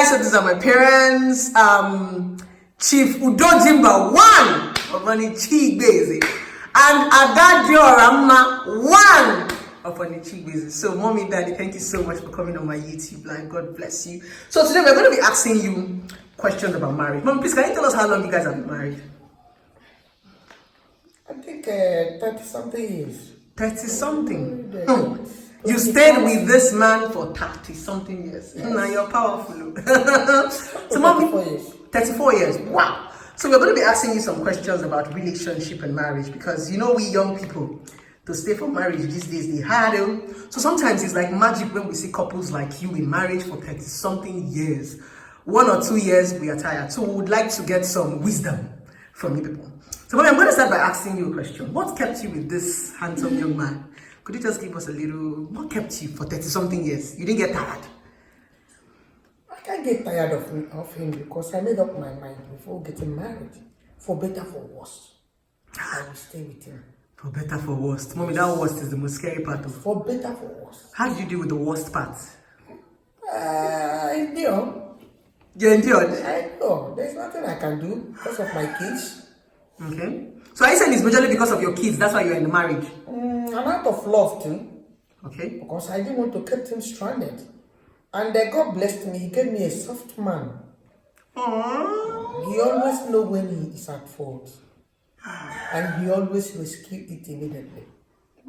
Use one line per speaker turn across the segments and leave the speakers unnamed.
guys, so these are my parents. Chief Udojimba 1 of Onichi Base and Agadio Rama 1 of Onichi Base. So mommy, daddy, thank you so much for coming on my YouTube live. God bless you. So today we're going to be asking you questions about marriage. Mom, please, can you tell us how long you guys have been married?
I think 30-something years.
30-something? You stayed with this man for 30-something years. Yes. Now you're powerful. So mommy,
34 years.
34 years. Wow. So we're going to be asking you some questions about relationship and marriage because you know we young people, to stay for marriage these days, they hard. So sometimes it's like magic when we see couples like you in marriage for 30-something years. 1 or 2 years, we are tired. So we would like to get some wisdom from you people. So mommy, I'm going to start by asking you a question. What kept you with this handsome young man? Could you just give us a little, what kept you for 30-something years? You didn't get tired?
I can't get tired of him because I made up my mind before getting married. For better, for worse. I will stay with him.
For better, for worse. Mommy, that worst is the most scary part of it.
For better, for worse.
How did you deal with the worst part?
Endure.
You endured?
I know. There's nothing I can do because of my kids.
Okay. So are you saying it's majorly because of your kids? That's why you're in the marriage?
An act of love too.
Okay.
Because I didn't want to keep him stranded. And God blessed me. He gave me a soft man.
Aww.
He always knows when he is at fault. And he always rescue it immediately.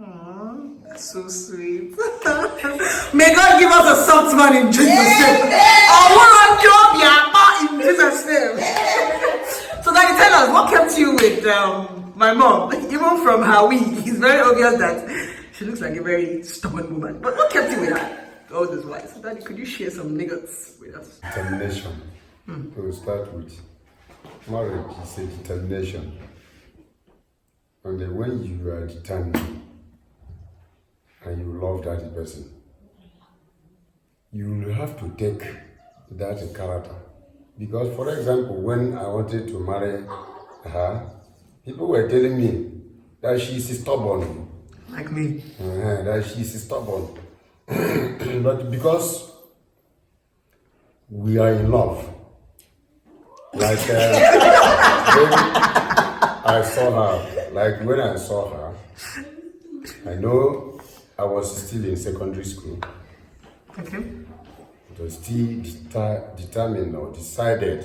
Aww, that's so sweet. May God give us a soft man in Jesus' name. I want job, in Jesus' name. So Daddy, tell us, what kept you with my mom? Even from how it's very obvious that she looks like a very stubborn woman. But what kept you with her all those while? So Daddy, could you share some nuggets with us?
Determination. We'll start with marriage is a determination. And then when you are determined and you love that person, you will have to take that character. Because, for example, when I wanted to marry her, people were telling me that she is stubborn.
Like me.
That she is stubborn. But because we are in love, like when I saw her, I know I was still in secondary school.
Okay.
It was still determined or decided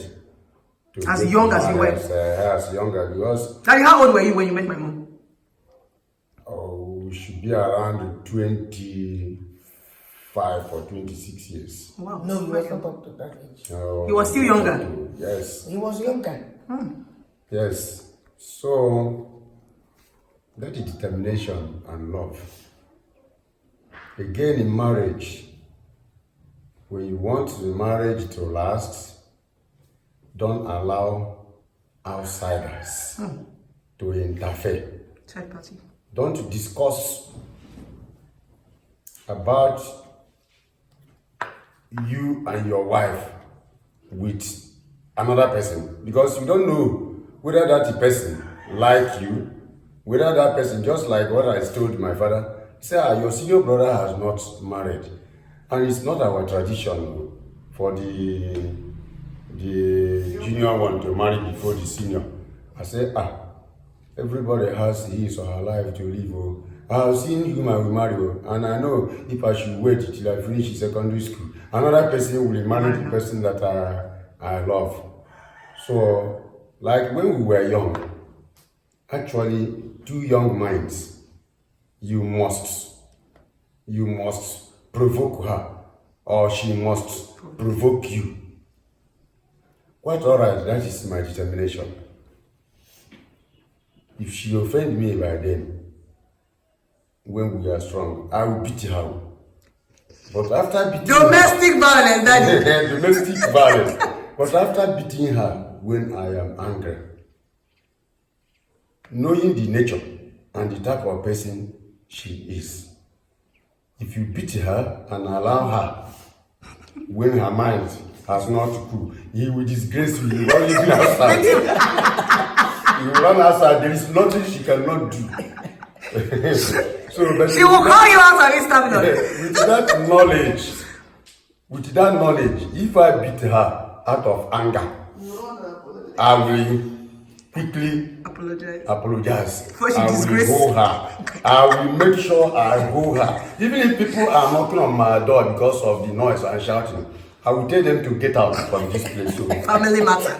to
as young as you were.
As younger, because
Daddy, how old were you when you met my mom?
Oh, we should be around 25 or 26 years.
Wow.
No, he was not up to that age.
Oh,
He was still younger.
Yes.
He was younger.
Yes. So that is determination and love. Again, in marriage, when you want the marriage to last, don't allow outsiders to interfere.
Third party.
Don't discuss about you and your wife with another person, because you don't know whether that person like you, whether that person, just like what I told my father, he said, your senior brother has not married, and it's not our tradition for the junior one to marry before the senior. I said, everybody has his or her life to live. I have seen whom I will marry, and I know if I should wait till I finish secondary school, another person will marry the person that I love. So, like when we were young, actually, two young minds, you must provoke her, or she must provoke you. Quite alright, that is my determination. If she offend me by then, when we are strong, I will beat her. But after beating
domestic violence, Daddy.
domestic violence. But after beating her, when I am angry, knowing the nature and the type of person she is, if you beat her and allow her, when her mind has not cooled, he will disgrace you. He will only be outside. He will run outside. There is nothing she cannot do. So,
she will call you out on Instagram.
With that knowledge, With that knowledge, if I beat her out of anger, I will quickly apologize.
Before she
I will
disgrace.
hold her. I will make sure I hold her. Even if people are knocking on my door because of the noise and shouting, I will tell them to get out from this place. So,
Family matter.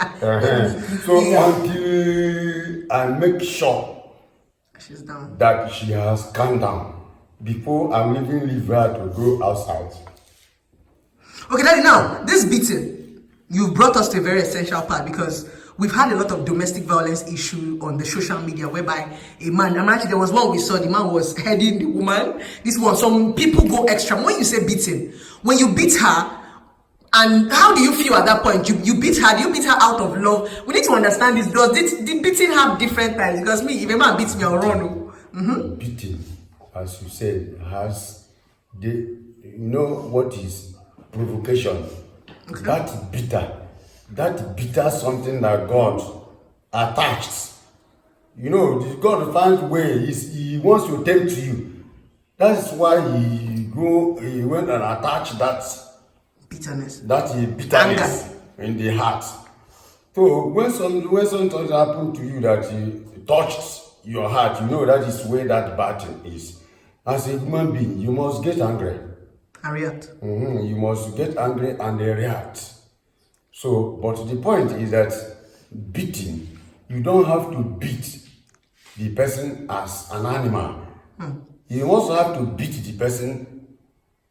so until I make sure
She's down.
that she has calmed down before I'm even leave her to go outside.
Okay, Daddy, now, this beating, you've brought us to a very essential part because we've had a lot of domestic violence issue on the social media whereby a man, actually there was one we saw, the man was heading the woman. This one, some people go extra. When you say beating, when you beat her, and how do you feel at that point? You beat her, do you beat her out of love? We need to understand this. Does the beating have different types? Because me, if a man beats me, I'll run.
Beating, as you said, has you know what is provocation.
Okay.
That bitter something that God attached. You know, God finds ways. He wants to tempt you. That's why he went and attached that
Bitterness.
bitterness in the heart. So when something happened to you that touched your heart, you know that is where that battle is. As a human being, you must get angry.
And react.
You must get angry and react. So, but the point is that beating, you don't have to beat the person as an animal. You also have to beat the person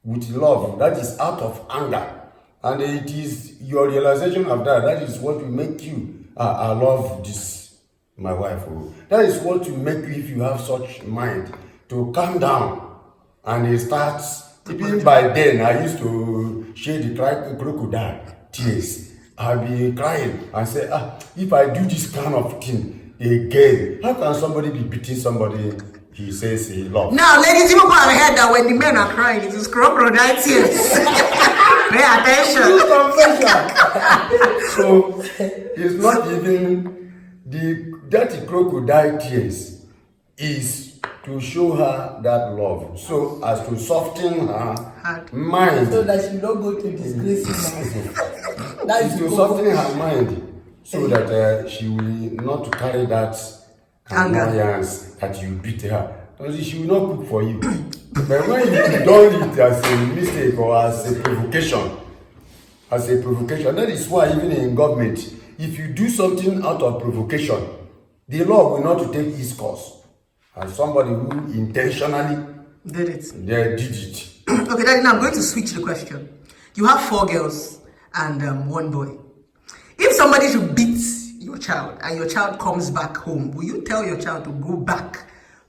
with love. That is out of anger. And it is your realization of that. That is what will make you, I love this, my wife. That is what will make you, if you have such mind, to calm down and start. Even by then, I used to shed the crocodile tears. I'll be crying and say, if I do this kind of thing again, how can somebody be beating somebody he says he loves?
Now, ladies, you have heard that when the men are crying, it is crocodile tears. Pay attention.
So, it's not even that crocodile tears is to show her that love, so as to soften her mind.
So that she don't go to disgrace him. That is
to soften her mind, so that she will not carry that annoyance that you beat her. Because she will not cook for you. But when you done it as a mistake or as a provocation, that is why even in government, if you do something out of provocation, the law will not take its course. As somebody who intentionally
did it.
Did it.
Okay, Daddy, now I'm going to switch the question. You have 4 girls and 1 boy. If somebody should beat your child and your child comes back home, will you tell your child to go back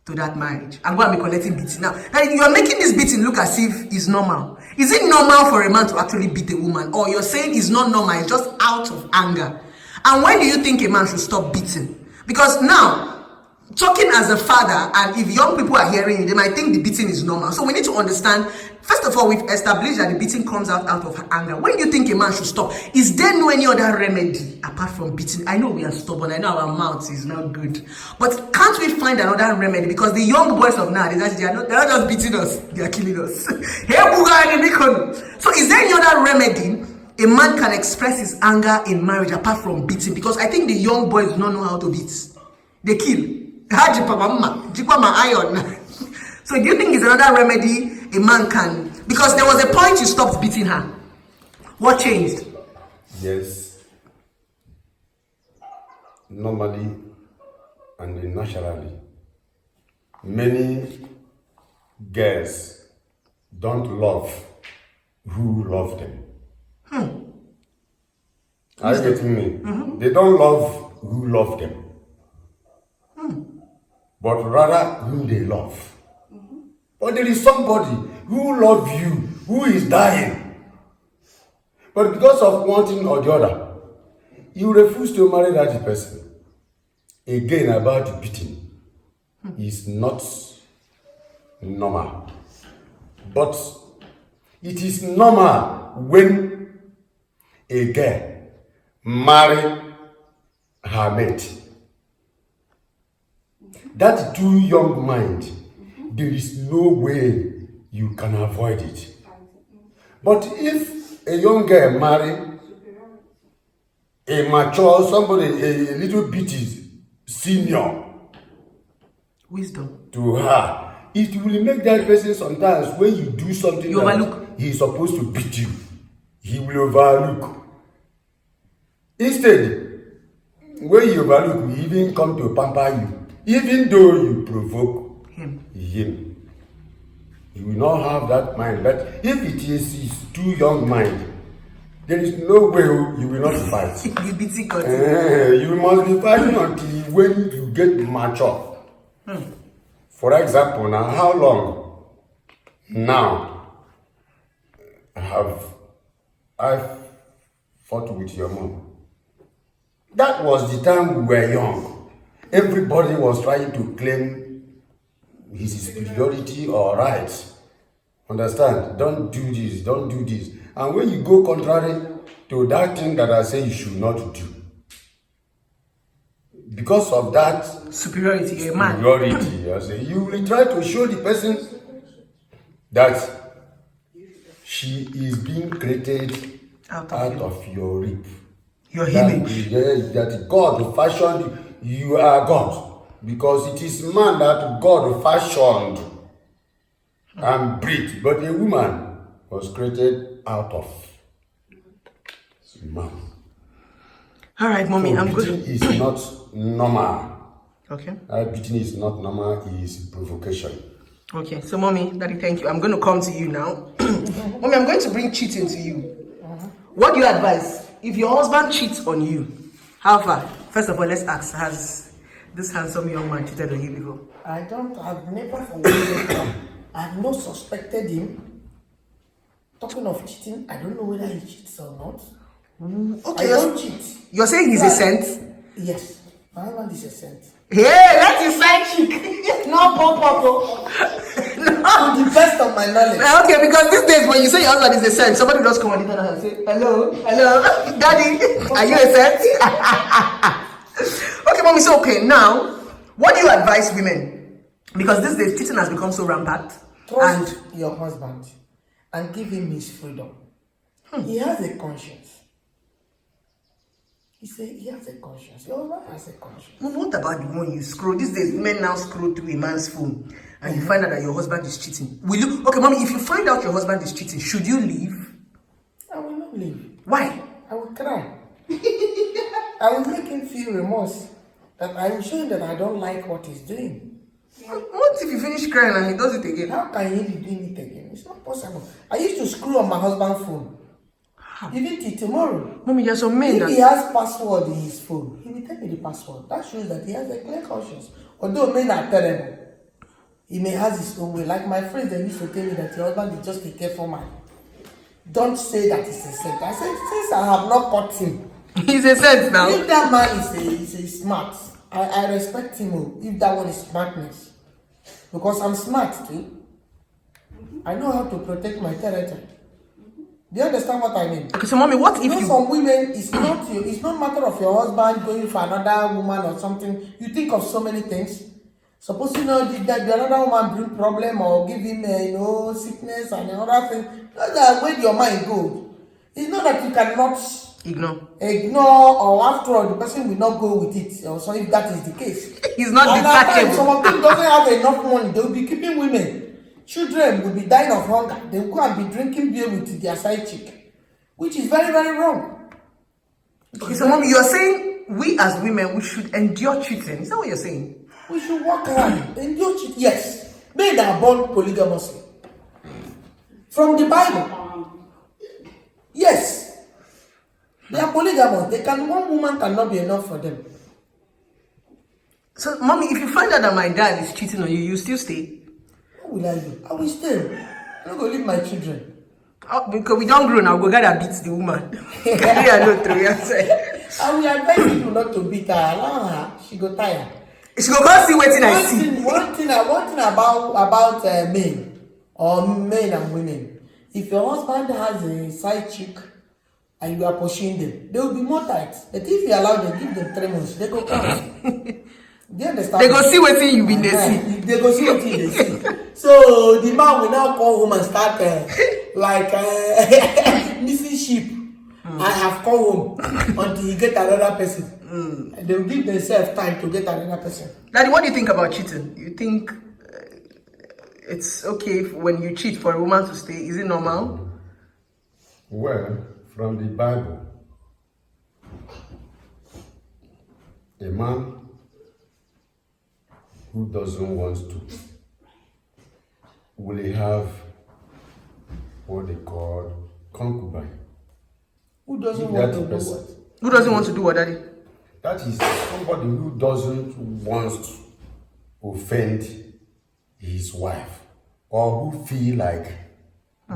to that marriage and go and be collecting beating? Now, you are making this beating look as if it's normal. Is it normal for a man to actually beat a woman? Or you're saying it's not normal, it's just out of anger? And when do you think a man should stop beating? Because now, talking as a father, and if young people are hearing you, they might think the beating is normal. So we need to understand, first of all, we've established that the beating comes out of anger. When do you think a man should stop? Is there no any other remedy apart from beating? I know we are stubborn, I know our mouth is not good, but can't we find another remedy? Because the young boys of now, they're not just beating us, they are killing us. So is there any other remedy a man can express his anger in marriage apart from beating? Because I think the young boys do not know how to beat. They kill. So do you think it's another remedy a man can? Because there was a point you stopped beating her. What changed?
Yes. Normally and naturally, many girls don't love who love them. Are you getting me? They don't love who love them. But rather whom they love. But there is somebody who loves you, who is dying. But because of one thing or the other, you refuse to marry that person. Again, about the beating is not normal. But it is normal when a girl marry her mate. That too young mind, there is no way you can avoid it. But if a young girl marry a mature somebody, a little bit is senior
Wisdom.
to her, it will make that person sometimes when you do something
You
that
overlook.
he's supposed to beat you, he will overlook. Instead, when you overlook, he even come to pamper you, even though you provoke him. He will not have that mind. But if it is his too young mind, there is no way you will not fight.
You be sick of
You must be fighting until when you get mature. For example, now, how long now have I fought with your mom? That was the time we were young. Everybody was trying to claim his superiority or rights. Understand? Don't do this, don't do this. And when you go contrary to that thing that I say you should not do, because of that
superiority, a man.
superiority, I say, you will try to show the person that she is being created out of your rib.
Your image.
That God fashioned you, you are God. Because it is man that God fashioned and breathed, but a woman was created out of man.
All right, mommy,
So
I'm
beating
good.
is not normal.
Okay.
Beating is not normal, it is provocation.
Okay. So, mommy, daddy, thank you. I'm going to come to you now. Mommy, I'm going to bring cheating to you. What do you advise if your husband cheats on you? How far? First of all, let's ask: has this handsome young man cheated on you before?
I've never forgiven him. I've not suspected him. Talking of cheating, I don't know whether he cheats or not.
Okay.
I don't cheat.
You're saying he's a saint?
Yes. My husband is a saint.
Hey, that's his side chick.
No, Papa. To the best of my knowledge.
Okay, because these days when you say your husband is a saint, somebody will just come on the internet and say, hello, daddy, are you a saint? Okay, mommy, so okay, now, what do you advise women? Because these days cheating has become so rampant.
Trust your husband and give him his freedom. He has a conscience. He has a conscience. Your husband has a conscience.
Well, what about the one you scroll? These days, women now scroll through a man's phone and you find out that your husband is cheating. Will you? Okay, mommy, if you find out your husband is cheating, should you leave?
I will not leave.
Why?
I will cry. I will make him feel remorse. That I will show him that I don't like what he's doing.
What if you finish crying and he does it again?
How can he be doing it again? It's not possible. I used to screw on my husband's phone. Even till tomorrow.
Mommy, there's some men
If
that...
he has password in his phone, he will tell me the password. That shows that he has a clear conscience. Although men are terrible, he may have his own way. Like my friends, they used to tell me that your husband is just a careful man. Don't say that he's a saint. I said, since I have not caught him,
He's a saint now.
if that man is a smart, I respect him. If that one is smartness, because I'm smart too. I know how to protect my territory. Do you understand what I mean?
Okay, so mommy, what if you...
Some women, it's not matter of your husband going for another woman or something. You think of so many things. Suppose that the another woman bring problem or give him sickness and another thing. That when your mind goes, it's not that you cannot ignore, or after all the person will not go with it. Or so if that is the case,
he's not detachable.
Some of them doesn't have enough money. They will be keeping women. Children will be dying of hunger. They will go and be drinking beer with their side chick, which is very, very wrong.
Okay, so mommy, you are saying we as women, we should endure cheating. Is that what you're saying?
We should work around. Endure cheating. Yes. Men are born polygamously. From the Bible. Yes. They are polygamous. One woman cannot be enough for them.
So, mommy, if you find out that my dad is cheating on you, you still stay?
What will I do? I will stay. I'm not going to leave my children.
Oh, because we don't grow now, we gotta beat the woman.
I will advise people not to beat her. Allow her. She go tired.
She go go see wetin I see.
One thing about men or men and women. If your husband has a side chick and you are pursuing them, they will be more tight. But if you allow them, give them 3 months, they go come. Do you understand?
They go see wetin you been dey see.
They go see wetin they see. So the man will now come home and start missing sheep. I have come home until you get another person. And they will give themselves time to get another person.
Daddy, what do you think about cheating? You think it's okay when you cheat for a woman to stay? Is it normal?
Well, from the Bible, a man who doesn't want to will have what they call concubine.
Who doesn't
If
want
that
to do
person-
what?
Who doesn't want to do what, Daddy?
That is somebody who doesn't want to offend his wife or who feel like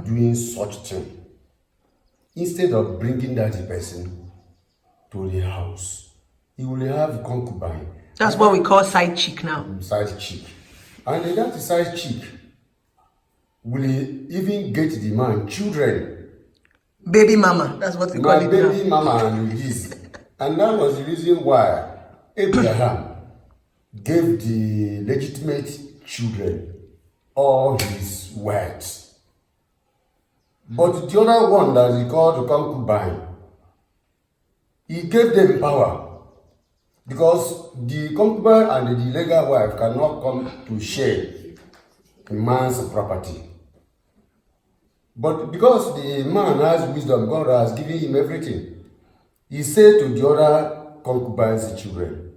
doing such thing. Instead of bringing that person to the house, he will have concubine,
That's what we call side chick now.
side chick. And that side chick will even get the man children.
Baby mama, that's what we call
My
it
baby
now.
mama and this. And that was the reason why Abraham gave the legitimate children all his words. But the other one that he called the concubine, he gave them power. Because the concubine and the legal wife cannot come to share a man's property. But because the man has wisdom, God has given him everything. He said to the other concubines' children,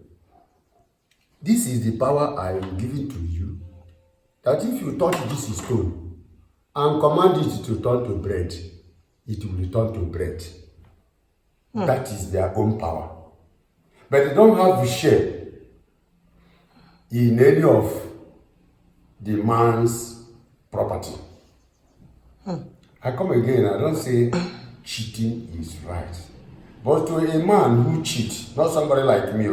this is the power I am giving to you, that if you touch this stone and command it to turn to bread, it will return to bread. That is their own power. But they don't have to share in any of the man's property. I come again, I don't say cheating is right. But to a man who cheats, not somebody like me,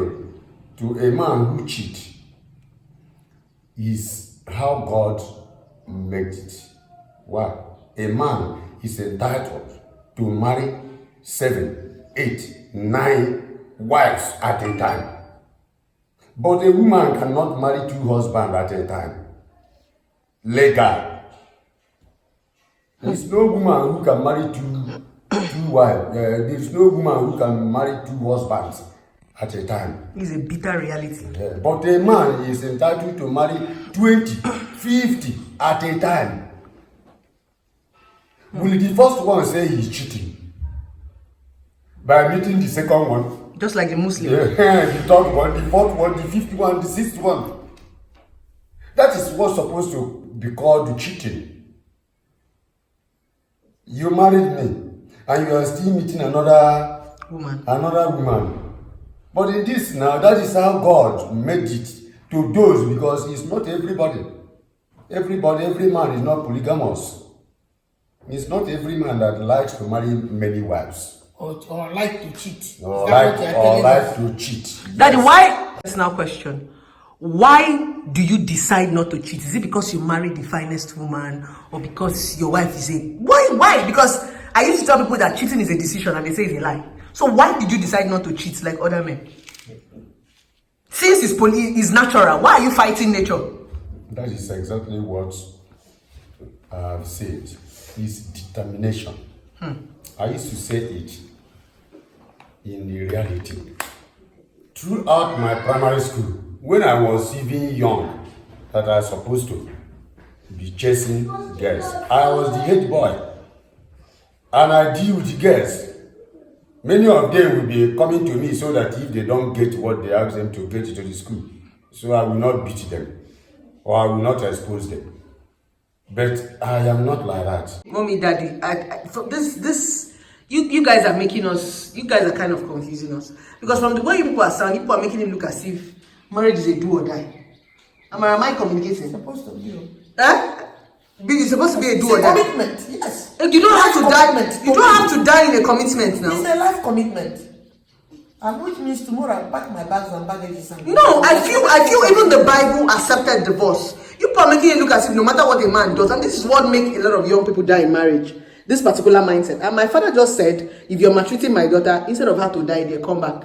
to a man who cheats, is how God made it. Why? A man is entitled to marry 7, 8, 9 wives at a time. But a woman cannot marry 2 husbands at a time. Legal. There's no woman who can marry two wives. There's no woman who can marry 2 husbands at a time.
It's a bitter reality.
Yeah. But a man is entitled to marry 20, 50 at a time. Will the first one say he's cheating by meeting the second one?
Just like the Muslim.
Yeah, the third one, the fourth one, the fifth one, the sixth one. That is what's supposed to be called cheating. You married me, and you are still meeting another woman. But in this now, that is how God made it to those, because it's not everybody. Every man is not polygamous. It's not every man that likes to marry many wives.
Or like to cheat.
Or like to cheat.
Daddy, why? Personal question. Why do you decide not to cheat? Is it because you married the finest woman, or because your wife is a... Why? Because I used to tell people that cheating is a decision and they say it's a lie. So why did you decide not to cheat like other men? Since it's natural, why are you fighting nature?
That is exactly what I've said. It's determination. I used to say it in the reality. Throughout my primary school, when I was even young, that I was supposed to be chasing girls, I was the head boy. And I deal with the girls. Many of them will be coming to me so that if they don't get what they ask them to get to the school, so I will not beat them or I will not expose them. But I am not like that.
Mommy, Daddy, you guys are making us, you guys are kind of confusing us. Because from the way people are sounding, people are making it look as if marriage is a do or die. Am I communicating?
It's supposed to be.
It's supposed to be a do or
It's a
die.
commitment, yes.
You don't have to die.
Commitment.
You don't have to die in a commitment now.
It's a life commitment. And which means tomorrow I'll pack my bags and baggages and...
No, I feel even the Bible accepted divorce. You people are making it look as if no matter what a man does, and this is what makes a lot of young people die in marriage. This particular mindset. And my father just said, if you're maltreating my daughter, instead of her to die, they come back.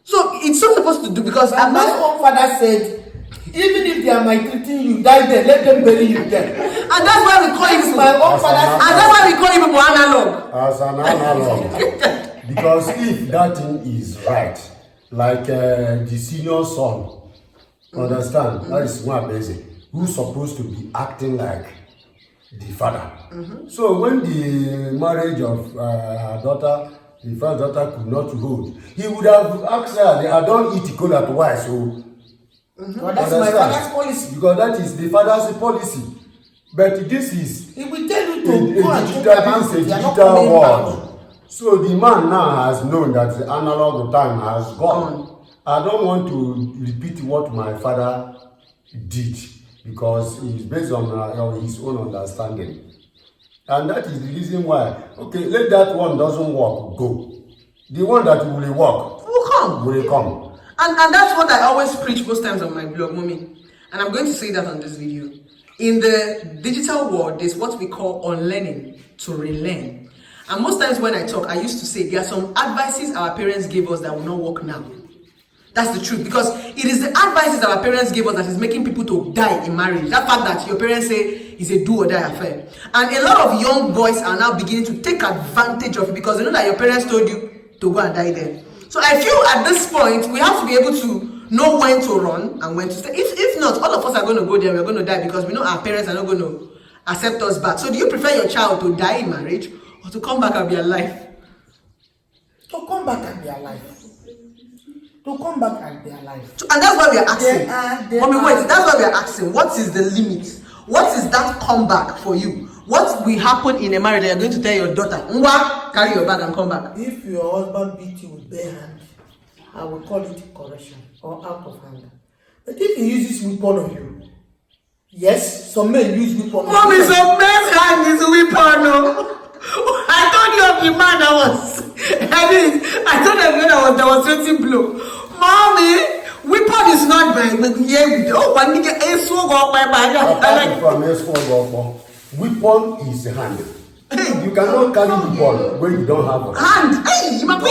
So it's not supposed to do, because
my own father said, Even if they are maltreating you, die there, let them bury you there.
And that's why we call it
My own father.
And that's why we call it analog.
As an analog. Because if that thing is right, like the senior son, understand, that is one basic, who's supposed to be acting like the father. So when the marriage of her daughter, the first daughter could not hold, he would have asked her, I don't eat cola twice, so
Well, that's my father's policy.
because that is the father's policy. But this is
He will tell you
a
to go and check
digital,
your
this is a
bank. You are not
digital
coming
world.
back.
So the man now has known that the analog time has gone. I don't want to repeat what my father did because it's based on his own understanding. And that is the reason why, okay, let that one doesn't work, go. The one that will work
Will come.
will come.
And that's what I always preach most times on my blog, mommy. And I'm going to say that on this video. In the digital world, there's what we call unlearning to relearn. And most times when I talk, I used to say there are some advices our parents gave us that will not work now. That's the truth, because it is the advices our parents gave us that is making people to die in marriage. That fact that your parents say is a do or die affair. And a lot of young boys are now beginning to take advantage of it because they know that your parents told you to go and die there. So I feel at this point, we have to be able to know when to run and when to stay. If not, all of us are going to go there, we're going to die because we know our parents are not going to accept us back. So do you prefer your child to die in marriage or to come back and be alive?
To come back and be alive. To come back and be alive.
So, and that's why we are asking. Wait, that's why we are asking. What is the limit? What is that comeback for you? What will happen in a marriage that you're going to tell your daughter, Nwa, carry your bag and come back?
If your husband beat you with bare hand, I will call it correction or out of hand. But if he uses weapon on you, yes, some men use weapon on
Mommy,
you.
some men's hand is a weapon, no? I told you of the man that was. I told them when I was demonstrating blow. Mommy, weapon is not by here. Oh, one nigga is so go by
Apart from S4, weapon is hand. You cannot carry weapon when you don't have a
hand. Hey, you might be